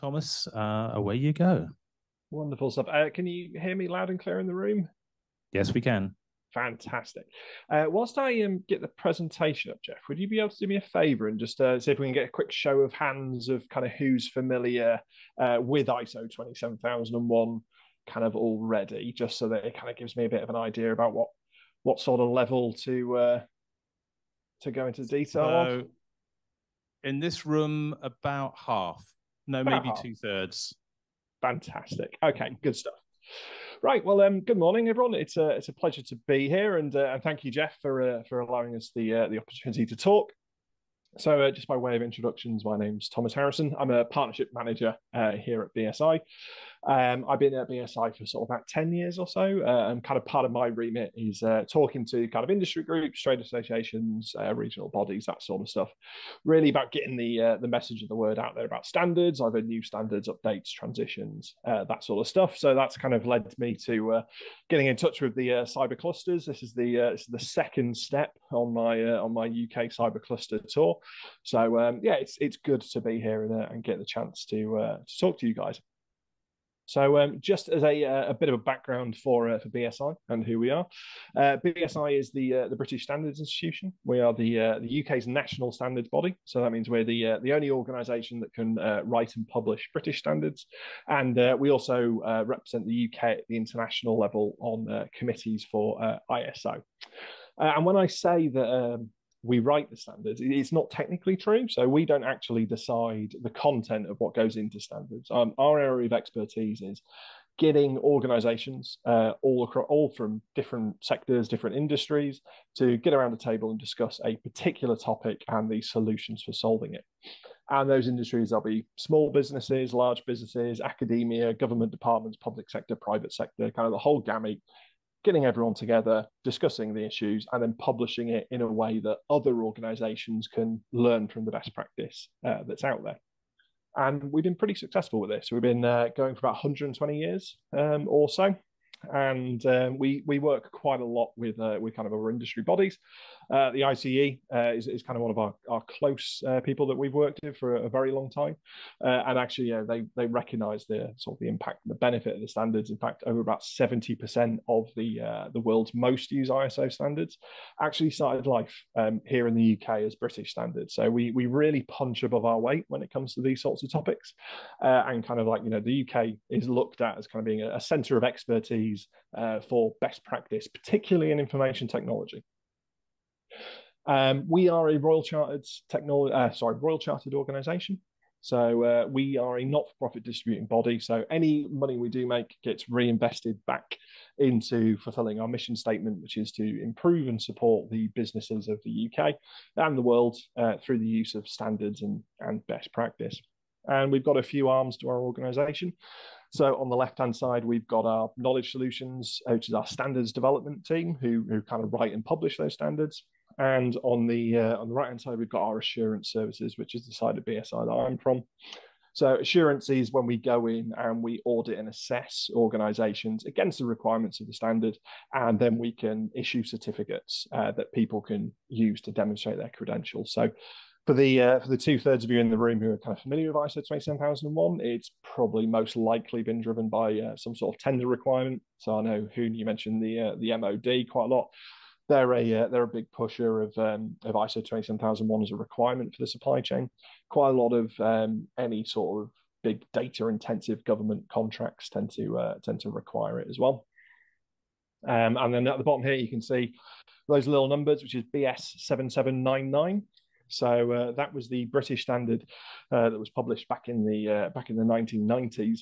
Thomas, away you go. Wonderful stuff. Can you hear me loud and clear in the room? Yes, we can. Fantastic. Whilst I get the presentation up, Jeff, would you be able to do me a favour and just see if we can get a quick show of hands of kind of who's familiar with ISO 27001 kind of already, just so that it kind of gives me a bit of an idea about what sort of level to go into detail of. So, in this room, about half, no, About maybe half. two-thirds. Fantastic. Okay, good stuff. Right. Well, good morning, everyone. It's a pleasure to be here, and thank you, Jeff, for allowing us the opportunity to talk. So, just by way of introductions, my name's Thomas Harrison. I'm a partnership manager here at BSI. I've been at BSI for sort of about 10 years or so. And kind of part of my remit is talking to kind of industry groups, trade associations, regional bodies, that sort of stuff. Really about getting the message of the word out there about standards, either new standards, updates, transitions, that sort of stuff. So that's kind of led me to getting in touch with the cyber clusters. This is the second step on my UK cyber cluster tour. So yeah, it's good to be here and get the chance to talk to you guys. So, just as a bit of a background for BSI and who we are, BSI is the British Standards Institution. We are the UK's national standards body. So that means we're the only organisation that can write and publish British standards, and we also represent the UK at the international level on committees for ISO. And when I say that we write the standards, it's not technically true. So we don't actually decide the content of what goes into standards. Our area of expertise is getting organizations all from different sectors, different industries, to get around a table and discuss a particular topic and the solutions for solving it. And those industries, there'll be small businesses, large businesses, academia, government departments, public sector, private sector, kind of the whole gamut, getting everyone together, discussing the issues, and then publishing it in a way that other organizations can learn from the best practice that's out there. And we've been pretty successful with this. We've been going for about 120 years or so. And we work quite a lot with kind of our industry bodies. The ICE is kind of one of our close people that we've worked with for a very long time, and actually, yeah, they recognise the sort of the impact and the benefit of the standards. In fact, over about 70% of the world's most used ISO standards actually started life here in the UK as British standards. So we really punch above our weight when it comes to these sorts of topics, and kind of like the UK is looked at as kind of being a centre of expertise for best practice, particularly in information technology. We are a Royal Chartered Royal Chartered organisation. So we are a not-for-profit distributing body. So any money we do make gets reinvested back into fulfilling our mission statement, which is to improve and support the businesses of the UK and the world through the use of standards and best practice. And we've got a few arms to our organisation. So on the left-hand side, we've got our knowledge solutions, which is our standards development team, who kind of write and publish those standards. And on the right-hand side, we've got our assurance services, which is the side of BSI that I'm from. So assurance is when we go in and we audit and assess organizations against the requirements of the standard, and then we can issue certificates that people can use to demonstrate their credentials. So for the two-thirds of you in the room who are kind of familiar with ISO 27001, it's probably most likely been driven by some sort of tender requirement. So I know, Hoon, you mentioned the MOD quite a lot. They're a big pusher of ISO 27001 as a requirement for the supply chain. Quite a lot of any sort of big data intensive government contracts tend to require it as well. And then at the bottom here, you can see those little numbers, which is BS 7799. So that was the British standard that was published back in the 1990s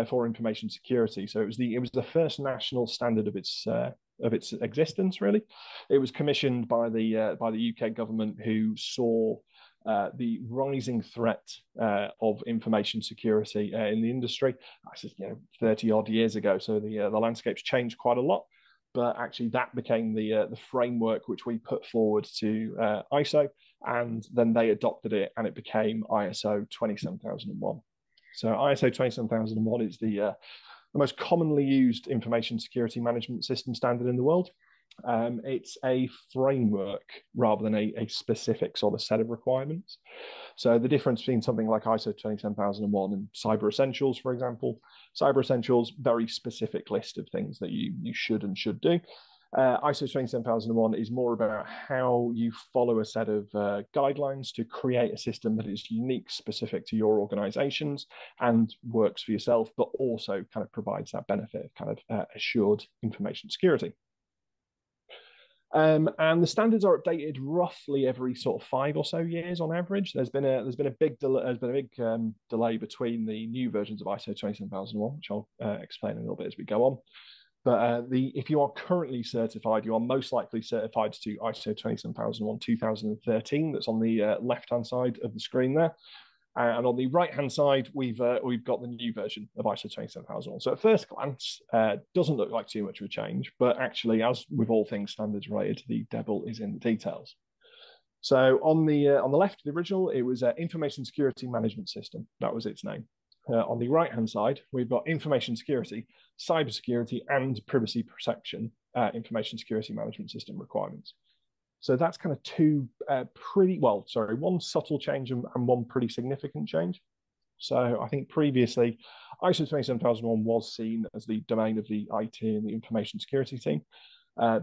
for information security. So it was the first national standard of its existence. Really, it was commissioned by the UK government, who saw the rising threat of information security in the industry. This is 30 odd years ago, so the landscape's changed quite a lot. But actually, that became the framework which we put forward to ISO, and then they adopted it, and it became ISO 27001. So ISO 27001 is the most commonly used information security management system standard in the world. It's a framework rather than a specific sort of set of requirements. So the difference between something like ISO 27001 and Cyber Essentials, for example, Cyber Essentials, very specific list of things that you should and should do. ISO 27001 is more about how you follow a set of guidelines to create a system that is unique, specific to your organizations and works for yourself, but also kind of provides that benefit of kind of assured information security. And the standards are updated roughly every sort of 5 or so years on average. There's been a big delay between the new versions of ISO 27001, which I'll explain a little bit as we go on. But if you are currently certified, you are most likely certified to ISO 27001 2013. That's on the left-hand side of the screen there. And on the right-hand side, we've got the new version of ISO 27001. So at first glance, doesn't look like too much of a change, but actually, as with all things standards related, the devil is in the details. So on the left, the original, it was Information Security Management System. That was its name. On the right-hand side, we've got information security, cybersecurity, and privacy protection information security management system requirements. So that's kind of two one subtle change and one pretty significant change. So I think previously, ISO 27001 was seen as the domain of the IT and the information security team,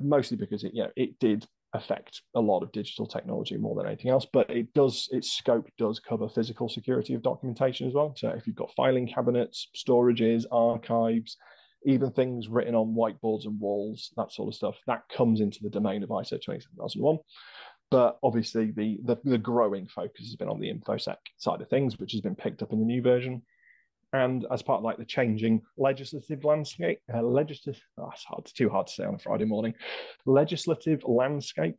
mostly because it did affect a lot of digital technology more than anything else, but its scope does cover physical security of documentation as well. So if you've got filing cabinets, storages, archives, even things written on whiteboards and walls, that sort of stuff, that comes into the domain of ISO 27001. But obviously the growing focus has been on the InfoSec side of things, which has been picked up in the new version. And as part of like the changing legislative landscape, it's too hard to say on a Friday morning, legislative landscape,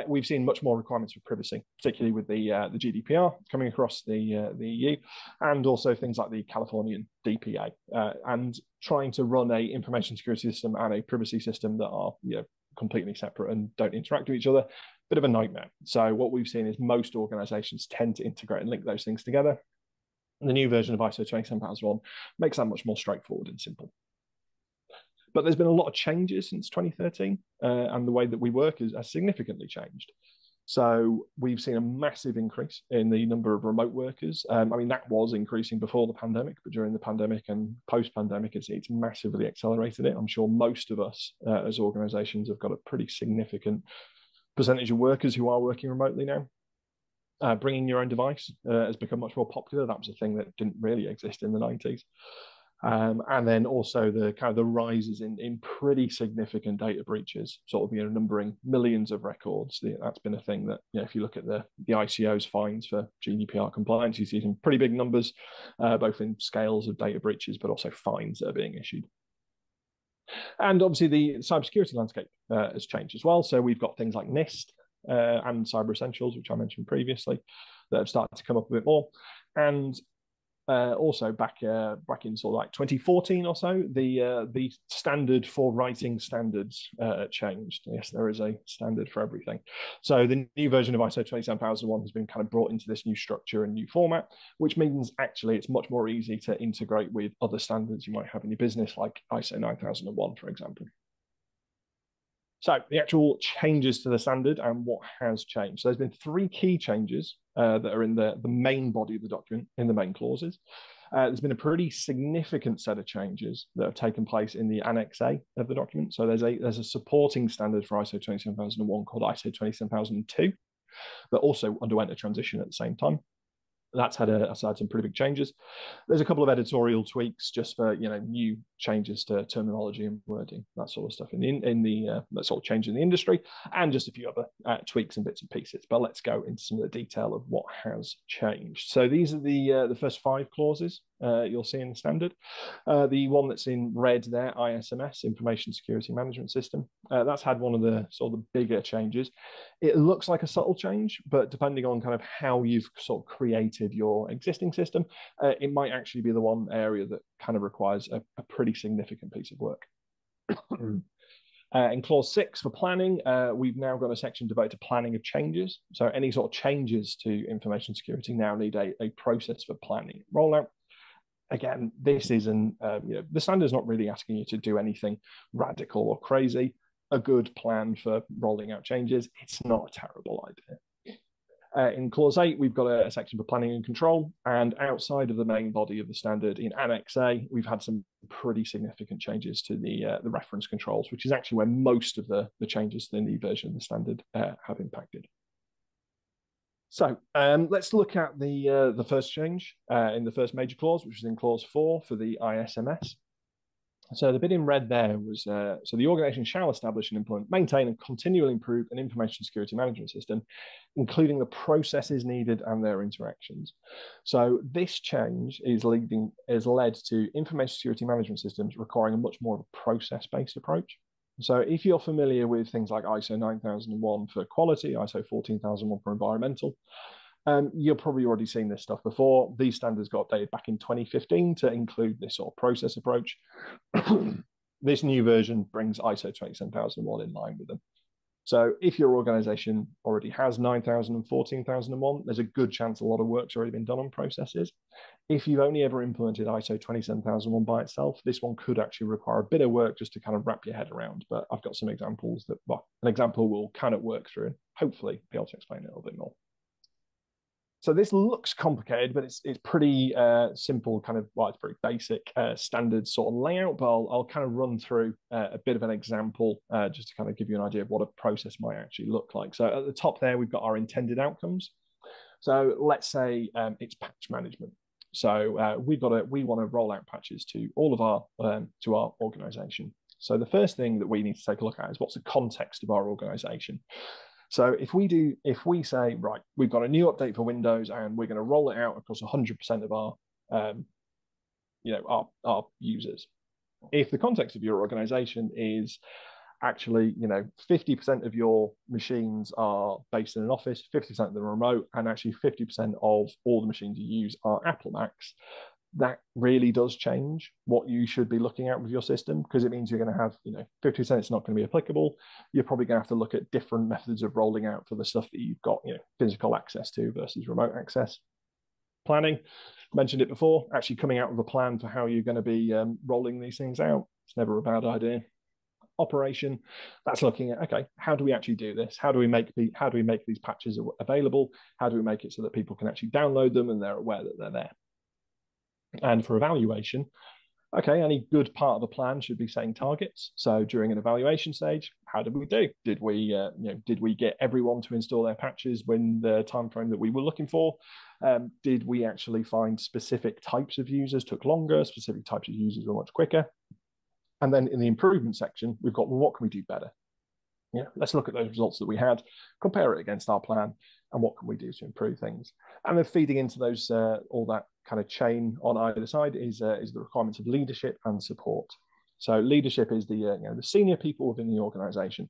we've seen much more requirements for privacy, particularly with the GDPR coming across the EU, and also things like the Californian DPA, and trying to run a information security system and a privacy system that are completely separate and don't interact with each other. Bit of a nightmare. So what we've seen is most organizations tend to integrate and link those things together. And the new version of ISO 27001 makes that much more straightforward and simple. But there's been a lot of changes since 2013, and the way that we work has significantly changed. So we've seen a massive increase in the number of remote workers. I mean, that was increasing before the pandemic, but during the pandemic and post-pandemic, it's massively accelerated it. I'm sure most of us as organizations have got a pretty significant percentage of workers who are working remotely now. Bringing your own device has become much more popular. That was a thing that didn't really exist in the 90s. And then also the kind of the rises in pretty significant data breaches, sort of numbering millions of records. That's been a thing that if you look at the ICO's fines for GDPR compliance, you see some pretty big numbers, both in scales of data breaches, but also fines that are being issued. And obviously the cybersecurity landscape has changed as well. So we've got things like NIST and Cyber Essentials, which I mentioned previously, that have started to come up a bit more. And also back in sort of like 2014 or so, the standard for writing standards changed. Yes, there is a standard for everything. So the new version of ISO 27001 has been kind of brought into this new structure and new format, which means actually it's much more easy to integrate with other standards you might have in your business, like ISO 9001, for example. So the actual changes to the standard and what has changed. So there's been 3 key changes that are in the main body of the document, in the main clauses. There's been a pretty significant set of changes that have taken place in the Annex A of the document. So there's a supporting standard for ISO 27001 called ISO 27002 that also underwent a transition at the same time. That's had some pretty big changes. There's a couple of editorial tweaks just for new changes to terminology and wording, that sort of stuff in the that sort of change in the industry, and just a few other tweaks and bits and pieces. But let's go into some of the detail of what has changed. So these are the first 5 clauses you'll see in the standard. The one that's in red there, ISMS, Information Security Management System, that's had one of the sort of the bigger changes. It looks like a subtle change, but depending on kind of how you've sort of created your existing system, it might actually be the one area that kind of requires a pretty significant piece of work. In clause 6 for planning, we've now got a section devoted to planning of changes. So any sort of changes to information security now need a process for planning rollout. Again, this isn't, the standard's not really asking you to do anything radical or crazy. a good plan for rolling out changes. It's not a terrible idea. In Clause 8, we've got a section for planning and control, and outside of the main body of the standard in Annex A, we've had some pretty significant changes to the reference controls, which is actually where most of the changes to the new version of the standard have impacted. So let's look at the first change in the first major clause, which is in Clause 4 for the ISMS. So the bit in red there was, so the organization shall establish and implement, maintain and continually improve an information security management system, including the processes needed and their interactions. So this change is led to information security management systems requiring a much more of a process-based approach. So if you're familiar with things like ISO 9001 for quality, ISO 14001 for environmental, you've probably already seen this stuff before. These standards got updated back in 2015 to include this sort of process approach. This new version brings ISO 27001 in line with them. So if your organization already has 9000 and 14001, there's a good chance a lot of work's already been done on processes. If you've only ever implemented ISO 27001 by itself, this one could actually require a bit of work just to kind of wrap your head around. But I've got some examples that, well, an example we'll kind of work through and hopefully be able to explain it a little bit more. So this looks complicated, but it's pretty simple, kind of, well, it's pretty basic standard sort of layout, but I'll kind of run through a bit of an example just to kind of give you an idea of what a process might actually look like. So at the top there, we've got our intended outcomes. So let's say it's patch management. So we want to roll out patches to all of our organization. So the first thing that we need to take a look at is what's the context of our organization. So if we say, right, we've got a new update for Windows and we're going to roll it out across 100% of our users. If the context of your organization is actually, 50% of your machines are based in an office, 50% of them are remote, and actually 50% of all the machines you use are Apple Macs, that really does change what you should be looking at with your system, because it means you're going to have, 50% it's not going to be applicable. You're probably going to have to look at different methods of rolling out for the stuff that you've got, physical access to versus remote access. Planning, mentioned it before, actually coming out with a plan for how you're going to be rolling these things out. It's never a bad idea. Operation, that's looking at, okay, how do we actually do this? How do we make these patches available? How do we make it so that people can actually download them and they're aware that they're there? And for evaluation, okay, any good part of the plan should be setting targets. So during an evaluation stage, how did we do? Did we get everyone to install their patches when the time frame that we were looking for? Did we actually find specific types of users took longer? Specific types of users were much quicker? And then in the improvement section, we've got, well, what can we do better? Let's look at those results that we had, compare it against our plan, and what can we do to improve things? And then feeding into those, all that kind of chain on either side is the requirements of leadership and support. So leadership is the senior people within the organization.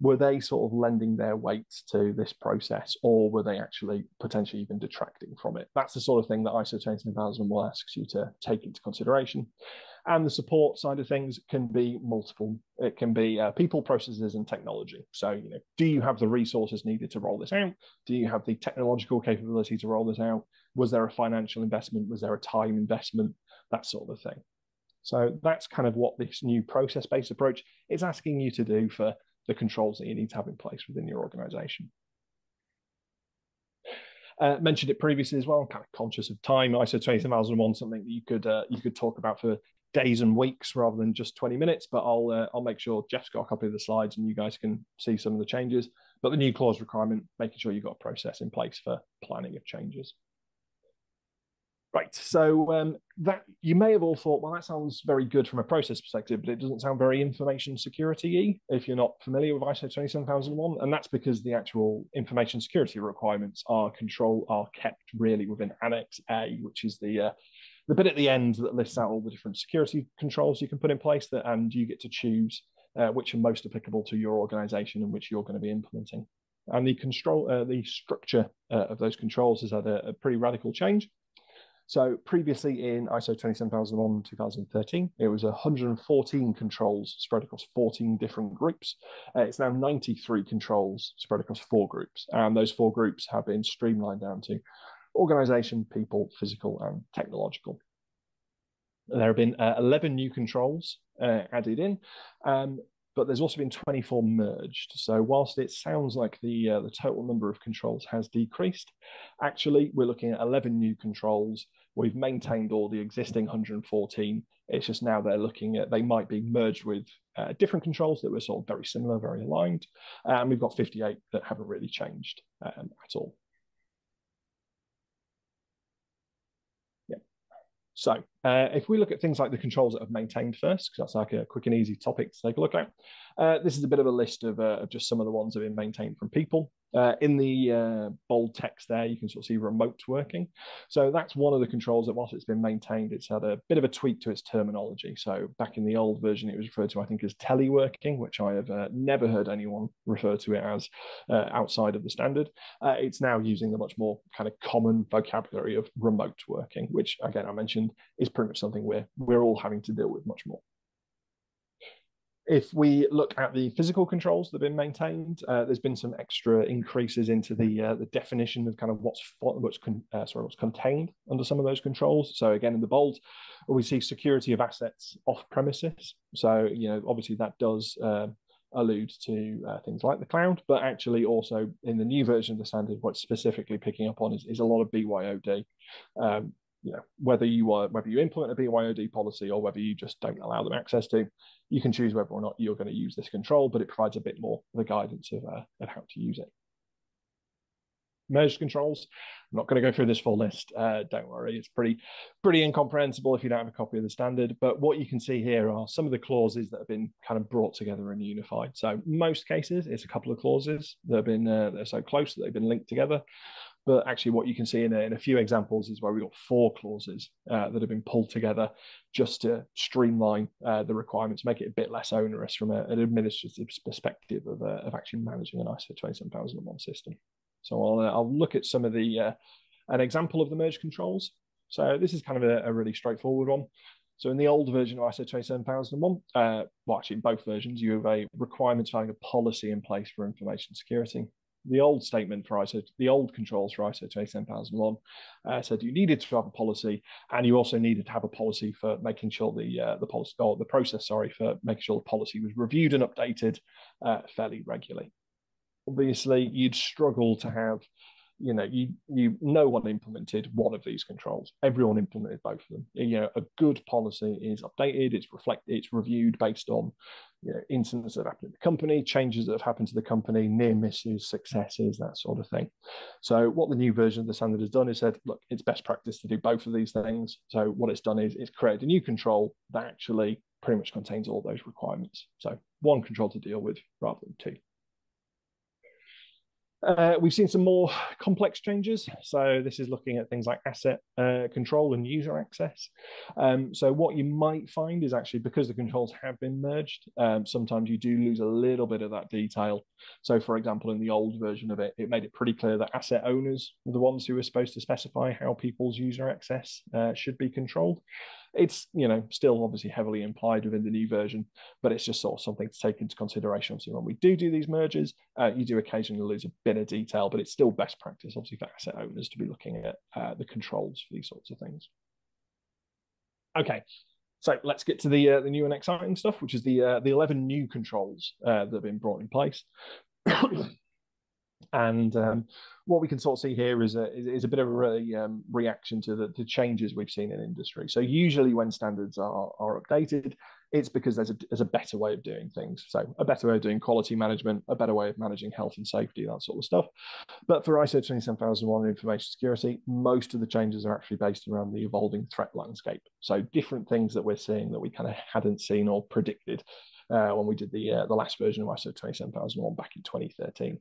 Were they sort of lending their weight to this process, or were they actually potentially even detracting from it? That's the sort of thing that ISO 27001 asks you to take into consideration. And the support side of things can be multiple. It can be people, processes, and technology. So, do you have the resources needed to roll this out? Do you have the technological capability to roll this out? Was there a financial investment? Was there a time investment? That sort of thing. So that's kind of what this new process-based approach is asking you to do for the controls that you need to have in place within your organization. Mentioned it previously as well. I'm kind of conscious of time. ISO 27001, something that you could talk about for days and weeks rather than just 20 minutes. But I'll make sure Jeff's got a copy of the slides and you guys can see some of the changes. But the new clause requirement, making sure you've got a process in place for planning of changes. Right, so that you may have all thought, well, that sounds very good from a process perspective, but it doesn't sound very information security-y if you're not familiar with ISO 27001, and that's because the actual information security requirements are kept really within Annex A, which is the bit at the end that lists out all the different security controls you can put in place, and you get to choose which are most applicable to your organization and which you're going to be implementing. And the structure of those controls has had a pretty radical change. So previously in ISO 27001 2013, it was 114 controls spread across 14 different groups. It's now 93 controls spread across 4 groups. And those 4 groups have been streamlined down to organization, people, physical, and technological. There have been 11 new controls added in. but there's also been 24 merged. So whilst it sounds like the total number of controls has decreased, actually we're looking at 11 new controls. We've maintained all the existing 114. It's just now they might be merged with different controls that were sort of very similar, very aligned. And we've got 58 that haven't really changed at all. So if we look at things like the controls that have maintained first, because that's like a quick and easy topic to take a look at, this is a bit of a list of just some of the ones that have been maintained from people. In the bold text there, you can sort of see remote working. So that's one of the controls that, whilst it's been maintained, it's had a bit of a tweak to its terminology. So back in the old version, it was referred to, I think, as teleworking, which I have never heard anyone refer to it as outside of the standard. It's now using the much more kind of common vocabulary of remote working, which, again, I mentioned is pretty much something we're all having to deal with much more. If we look at the physical controls that have been maintained, there's been some extra increases into the definition of kind of what's contained under some of those controls. So again, in the bold, we see security of assets off premises. So obviously that does allude to things like the cloud, but actually also in the new version of the standard, what's specifically picking up on is a lot of BYOD. Whether you implement a BYOD policy or whether you just don't allow them access to, you can choose whether or not you're going to use this control, but it provides a bit more of the guidance of how to use it. Merged controls, I'm not going to go through this full list. Don't worry, it's pretty incomprehensible if you don't have a copy of the standard. But what you can see here are some of the clauses that have been kind of brought together and unified. So most cases, it's a couple of clauses that have been they're so close that they've been linked together. But actually, what you can see in a few examples is where we've got 4 clauses that have been pulled together just to streamline the requirements, make it a bit less onerous from an administrative perspective of actually managing an ISO 27001 system. So I'll look at some of an example of the merge controls. So this is kind of a really straightforward one. So in the old version of ISO 27001, actually in both versions, you have a requirement for having a policy in place for information security. The old statement for the old controls for ISO 27001 said you needed to have a policy, and you also needed to have a policy for making sure the process for making sure the policy was reviewed and updated fairly regularly. Obviously, you'd struggle to have, no one implemented one of these controls. Everyone implemented both of them. A good policy is updated, it's reviewed based on incidents that have happened in the company, changes that have happened to the company, near misses, successes, that sort of thing. So what the new version of the standard has done is said, look, it's best practice to do both of these things. So what it's done is it's created a new control that actually pretty much contains all those requirements. So one control to deal with rather than 2. We've seen some more complex changes. So this is looking at things like asset control and user access. So what you might find is actually because the controls have been merged, sometimes you do lose a little bit of that detail. So for example, in the old version of it, it made it pretty clear that asset owners were the ones who were supposed to specify how people's user access should be controlled. It's still obviously heavily implied within the new version, but it's just sort of something to take into consideration. Obviously, when we do these mergers, you do occasionally lose a bit of detail, but it's still best practice, obviously, for asset owners to be looking at the controls for these sorts of things. Okay, so let's get to the new and exciting stuff, which is the 11 new controls that have been brought in place. And what we can sort of see here is a bit of a reaction to the changes we've seen in industry. So usually when standards are updated, it's because there's a better way of doing things. So a better way of doing quality management, a better way of managing health and safety, that sort of stuff. But for ISO 27001 and information security, most of the changes are actually based around the evolving threat landscape. So different things that we're seeing that we kind of hadn't seen or predicted when we did the last version of ISO 27001 back in 2013.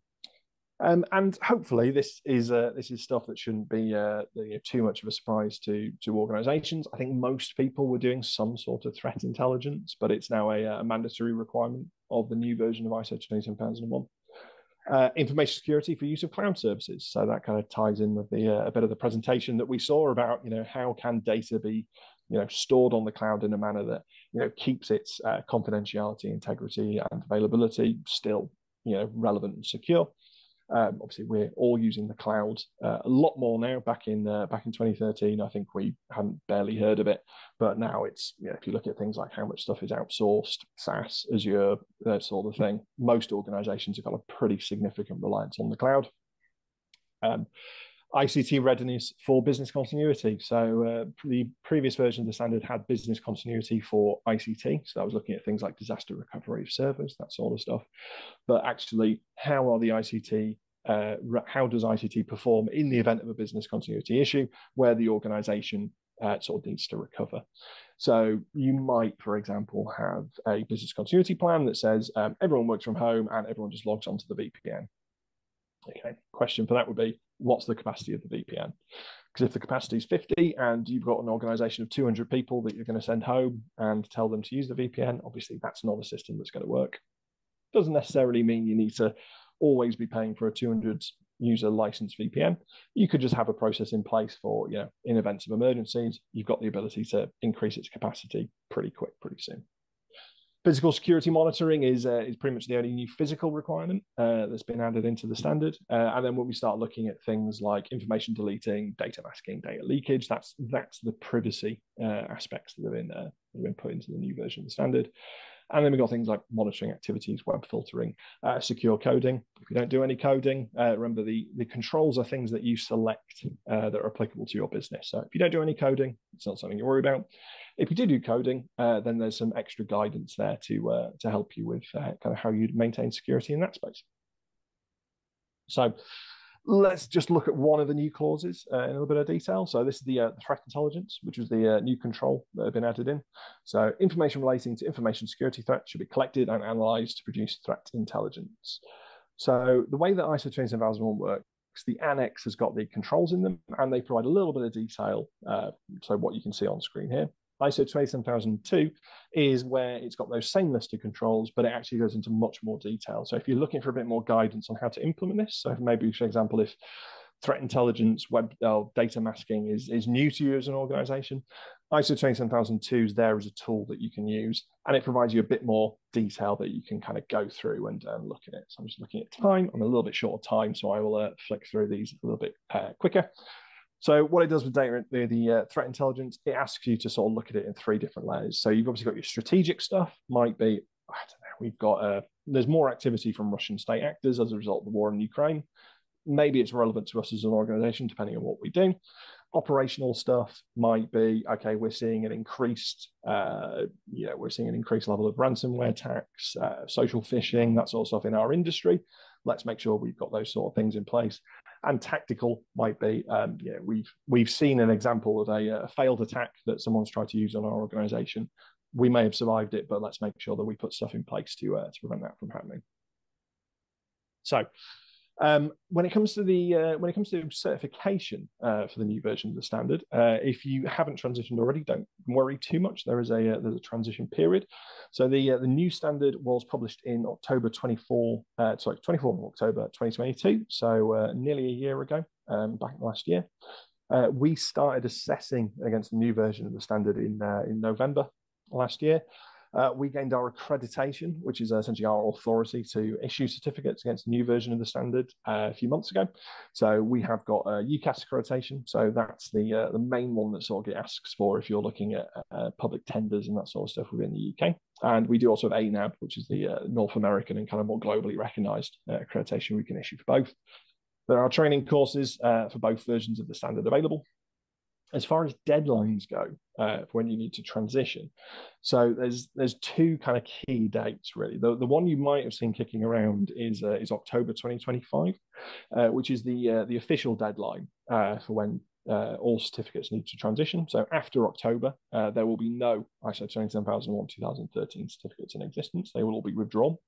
And hopefully this is stuff that shouldn't be too much of a surprise to organizations. I think most people were doing some sort of threat intelligence, but it's now a mandatory requirement of the new version of ISO 27001. Information security for use of cloud services. So that kind of ties in with a bit of the presentation that we saw about how can data be stored on the cloud in a manner that keeps its confidentiality, integrity, and availability still relevant and secure. Obviously, we're all using the cloud a lot more now. Back in 2013, I think we hadn't barely heard of it, but now it's, if you look at things like how much stuff is outsourced, SaaS, Azure, that sort of thing, most organizations have got a pretty significant reliance on the cloud. ICT readiness for business continuity. So the previous version of the standard had business continuity for ICT. So I was looking at things like disaster recovery of servers, that sort of stuff. But actually, how does ICT perform in the event of a business continuity issue where the organization sort of needs to recover? So you might, for example, have a business continuity plan that says everyone works from home and everyone just logs onto the VPN. Okay, question for that would be, what's the capacity of the VPN? Because if the capacity is 50 and you've got an organization of 200 people that you're going to send home and tell them to use the VPN, obviously that's not a system that's going to work. Doesn't necessarily mean you need to always be paying for a 200 user licensed VPN. You could just have a process in place for, in events of emergencies, you've got the ability to increase its capacity pretty quick, pretty soon. Physical security monitoring is pretty much the only new physical requirement that's been added into the standard. And then when we start looking at things like information deleting, data masking, data leakage, that's the privacy aspects that have been put into the new version of the standard. And then we've got things like monitoring activities, web filtering, secure coding. If you don't do any coding, remember the controls are things that you select that are applicable to your business. So if you don't do any coding, it's not something you worry about. If you do coding, then there's some extra guidance there to help you with kind of how you maintain security in that space. So let's just look at one of the new clauses in a little bit of detail. So this is the threat intelligence, which was the new control that had been added in. So information relating to information security threats should be collected and analyzed to produce threat intelligence. So the way that ISO 27001 works, the annex has got the controls in them, and they provide a little bit of detail. So what you can see on screen here. ISO 27002 is where it's got those same list of controls, but it actually goes into much more detail. So if you're looking for a bit more guidance on how to implement this, so maybe, for example, if threat intelligence, web data masking is new to you as an organization, ISO 27002 is there as a tool that you can use, and it provides you a bit more detail that you can kind of go through and look at it. So I'm just looking at time. I'm a little bit short of time, so I will flick through these a little bit quicker. So what it does with data, the threat intelligence, it asks you to sort of look at it in 3 different layers. So you've obviously got your strategic stuff, might be, I don't know, we've got, there's more activity from Russian state actors as a result of the war in Ukraine. Maybe it's relevant to us as an organization, depending on what we do. Operational stuff might be, okay, we're seeing an increased, level of ransomware attacks, social phishing, that sort of stuff in our industry. Let's make sure we've got those sort of things in place. And tactical might be, we've seen an example of a failed attack that someone's tried to use on our organization. We may have survived it, but let's make sure that we put stuff in place to prevent that from happening. So when it comes to certification for the new version of the standard, if you haven't transitioned already, don't worry too much. There's a transition period. So the new standard was published in October 24 of October 2022. So nearly a year ago, back last year. We started assessing against the new version of the standard in November last year. We gained our accreditation, which is essentially our authority to issue certificates against the new version of the standard a few months ago. So we have got a UCAS accreditation. So that's the main one that sort of get asks for if you're looking at public tenders and that sort of stuff within the UK. And we do also have ANAB, which is the North American and kind of more globally recognized accreditation we can issue for both. There are training courses for both versions of the standard available. As far as deadlines go, for when you need to transition, so there's 2 kind of key dates really. The one you might have seen kicking around is October 2025, which is the official deadline for when all certificates need to transition. So after October, there will be no ISO 27001 2013 certificates in existence. They will all be withdrawn.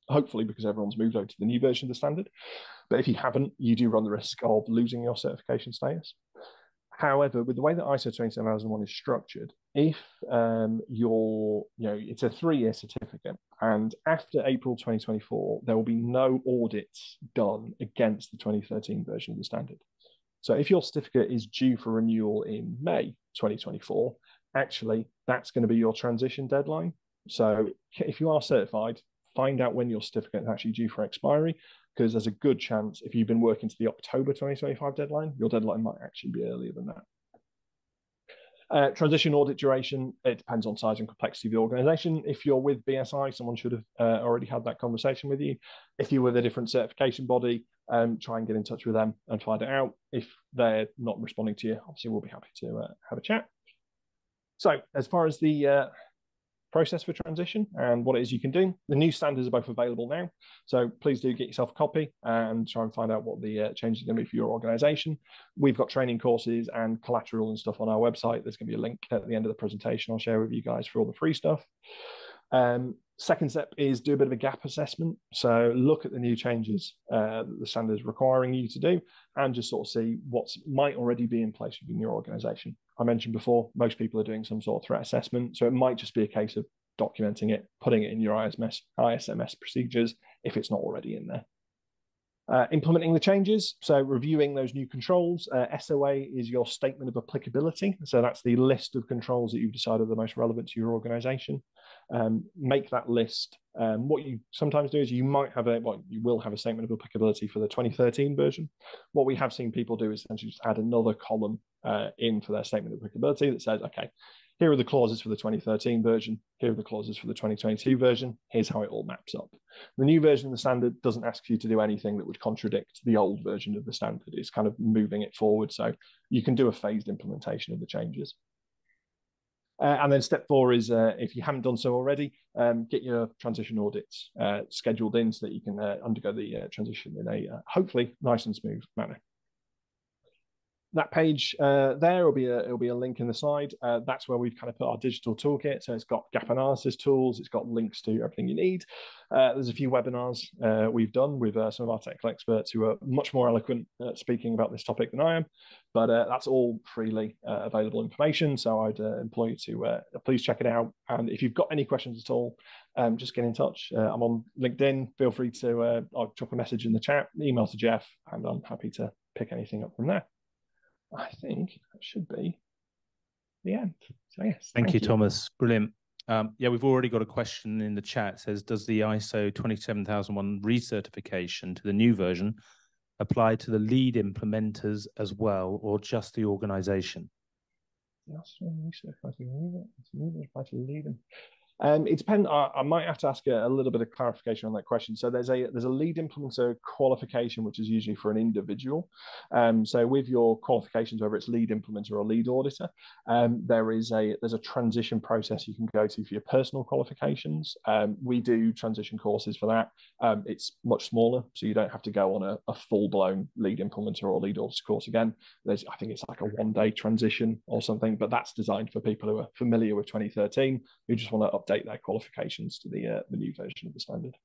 Hopefully, because everyone's moved over to the new version of the standard. But if you haven't, you do run the risk of losing your certification status. However, with the way that ISO 27001 is structured, if it's a 3-year certificate, and after April 2024, there will be no audits done against the 2013 version of the standard. So if your certificate is due for renewal in May 2024, actually, that's going to be your transition deadline. So if you are certified, find out when your certificate is actually due for expiry. because there's a good chance if you've been working to the October 2025 deadline, your deadline might actually be earlier than that. Transition audit duration, it depends on size and complexity of the organization. If you're with BSI, someone should have already had that conversation with you. If you're with a different certification body, try and get in touch with them and find it out. If they're not responding to you, obviously we'll be happy to have a chat. So as far as the process for transition and what it is you can do. The new standards are both available now. So please do get yourself a copy and try and find out what the changes are going to be for your organization. We've got training courses and collateral and stuff on our website. There's going to be a link at the end of the presentation I'll share with you guys for all the free stuff. Second step is do a bit of a gap assessment. So look at the new changes that the standard is requiring you to do and just sort of see what might already be in place within your organization. I mentioned before, most people are doing some sort of threat assessment. So it might just be a case of documenting it, putting it in your ISMS procedures if it's not already in there. Implementing the changes, so reviewing those new controls. SOA is your statement of applicability. So that's the list of controls that you've decided are the most relevant to your organization. Make that list. What you sometimes do is you will have a statement of applicability for the 2013 version. What we have seen people do is essentially just add another column in for their statement of applicability that says, okay, here are the clauses for the 2013 version. Here are the clauses for the 2022 version. Here's how it all maps up. The new version of the standard doesn't ask you to do anything that would contradict the old version of the standard. It's kind of moving it forward. So you can do a phased implementation of the changes. And then step 4 is, if you haven't done so already, get your transition audits scheduled in so that you can undergo the transition in a hopefully nice and smooth manner. That page there will be a link in the slide. That's where we've kind of put our digital toolkit. So it's got gap analysis tools. It's got links to everything you need. There's a few webinars we've done with some of our technical experts who are much more eloquent at speaking about this topic than I am. But that's all freely available information. So I'd employ you to please check it out. And if you've got any questions at all, just get in touch. I'm on LinkedIn. Feel free to I'll drop a message in the chat, email to Jeff, and I'm happy to pick anything up from there. I think that should be the end. So yes. Thank you, Thomas. Brilliant. Yeah, we've already got a question in the chat. It says, does the ISO 27001 recertification to the new version apply to the lead implementers as well, or just the organization? It depends. I might have to ask a little bit of clarification on that question. So there's a lead implementer qualification, which is usually for an individual. So with your qualifications, whether it's lead implementer or lead auditor, there's a transition process you can go to for your personal qualifications. We do transition courses for that. It's much smaller, so you don't have to go on a full-blown lead implementer or lead auditor course again. I think it's like a one-day transition or something, but that's designed for people who are familiar with 2013, who just want to update their qualifications to the new version of the standard.